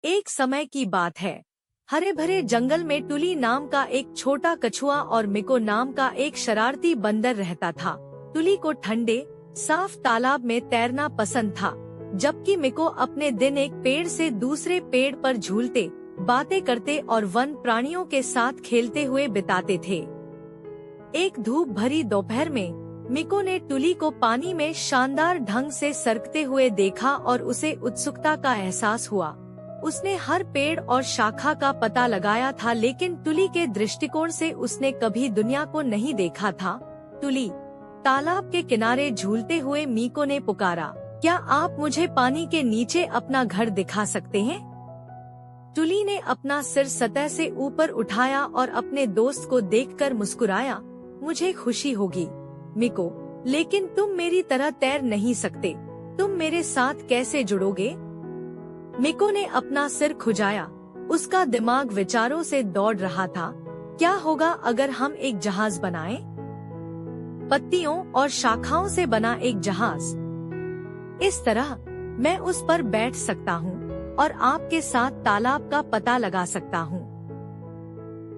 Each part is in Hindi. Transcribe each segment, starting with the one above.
एक समय की बात है। हरे भरे जंगल में टुली नाम का एक छोटा कछुआ और मिको नाम का एक शरारती बंदर रहता था। टुली को ठंडे साफ तालाब में तैरना पसंद था, जबकि मिको अपने दिन एक पेड़ से दूसरे पेड़ पर झूलते, बातें करते और वन प्राणियों के साथ खेलते हुए बिताते थे। एक धूप भरी दोपहर में मिको ने टुली को पानी में शानदार ढंग से सरकते हुए देखा और उसे उत्सुकता का एहसास हुआ। उसने हर पेड़ और शाखा का पता लगाया था, लेकिन टुली के दृष्टिकोण से उसने कभी दुनिया को नहीं देखा था। टुली, तालाब के किनारे झूलते हुए मिको ने पुकारा, क्या आप मुझे पानी के नीचे अपना घर दिखा सकते हैं? टुली ने अपना सिर सतह से ऊपर उठाया और अपने दोस्त को देखकर मुस्कुराया, मुझे खुशी होगी मिको, लेकिन तुम मेरी तरह तैर नहीं सकते। तुम मेरे साथ कैसे जुड़ोगे? मिको ने अपना सिर खुजाया। उसका दिमाग विचारों से दौड़ रहा था। क्या होगा अगर हम एक जहाज बनाएं? पत्तियों और शाखाओं से बना एक जहाज। इस तरह मैं उस पर बैठ सकता हूँ और आपके साथ तालाब का पता लगा सकता हूँ।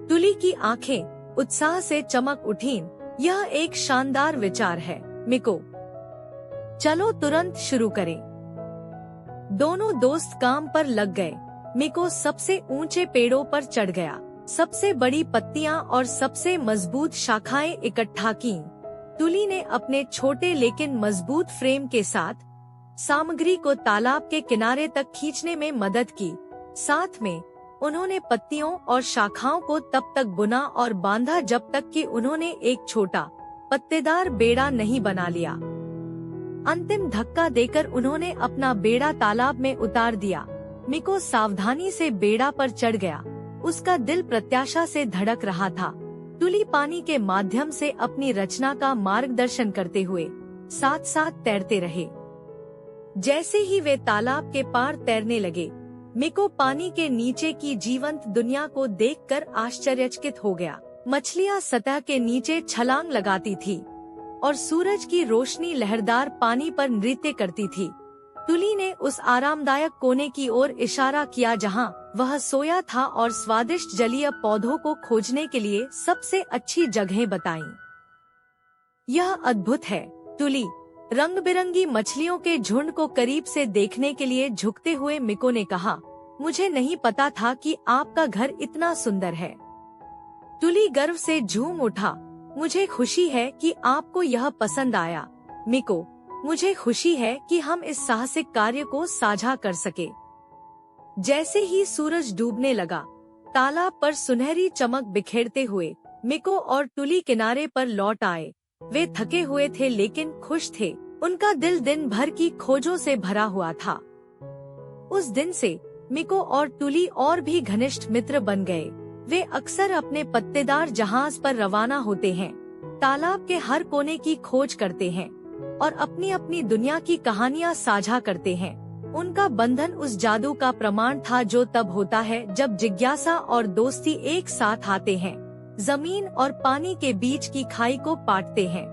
टुली की आंखें उत्साह से चमक उठीं। यह एक शानदार विचार है मिको। चलो तुरंत शुरू करें। दोनों दोस्त काम पर लग गए। मिको सबसे ऊंचे पेड़ों पर चढ़ गया, सबसे बड़ी पत्तियां और सबसे मजबूत शाखाएं इकट्ठा कीं। टुली ने अपने छोटे लेकिन मजबूत फ्रेम के साथ सामग्री को तालाब के किनारे तक खींचने में मदद की। साथ में उन्होंने पत्तियों और शाखाओं को तब तक बुना और बांधा जब तक कि उन्होंने एक छोटा पत्तेदार बेड़ा नहीं बना लिया। अंतिम धक्का देकर उन्होंने अपना बेड़ा तालाब में उतार दिया। मिको सावधानी से बेड़ा पर चढ़ गया। उसका दिल प्रत्याशा से धड़क रहा था। टुली पानी के माध्यम से अपनी रचना का मार्गदर्शन करते हुए साथ साथ तैरते रहे। जैसे ही वे तालाब के पार तैरने लगे, मिको पानी के नीचे की जीवंत दुनिया को देखकर आश्चर्यचकित हो गया। मछलियां सतह के नीचे छलांग लगाती थी और सूरज की रोशनी लहरदार पानी पर नृत्य करती थी। टुली ने उस आरामदायक कोने की ओर इशारा किया जहां वह सोया था और स्वादिष्ट जलीय पौधों को खोजने के लिए सबसे अच्छी जगहें बताईं। यह अद्भुत है टुली, रंग बिरंगी मछलियों के झुंड को करीब से देखने के लिए झुकते हुए मिको ने कहा, मुझे नहीं पता था कि आपका घर इतना सुंदर है। टुली गर्व से झूम उठा, मुझे खुशी है कि आपको यह पसंद आया मिको। मुझे खुशी है कि हम इस साहसिक कार्य को साझा कर सके। जैसे ही सूरज डूबने लगा, तालाब पर सुनहरी चमक बिखेरते हुए मिको और टुली किनारे पर लौट आए। वे थके हुए थे लेकिन खुश थे। उनका दिल दिन भर की खोजों से भरा हुआ था। उस दिन से मिको और टुली और भी घनिष्ठ मित्र बन गए। वे अक्सर अपने पत्तेदार जहाज पर रवाना होते हैं, तालाब के हर कोने की खोज करते हैं और अपनी अपनी दुनिया की कहानियां साझा करते हैं। उनका बंधन उस जादू का प्रमाण था जो तब होता है जब जिज्ञासा और दोस्ती एक साथ आते हैं, जमीन और पानी के बीच की खाई को पाटते हैं।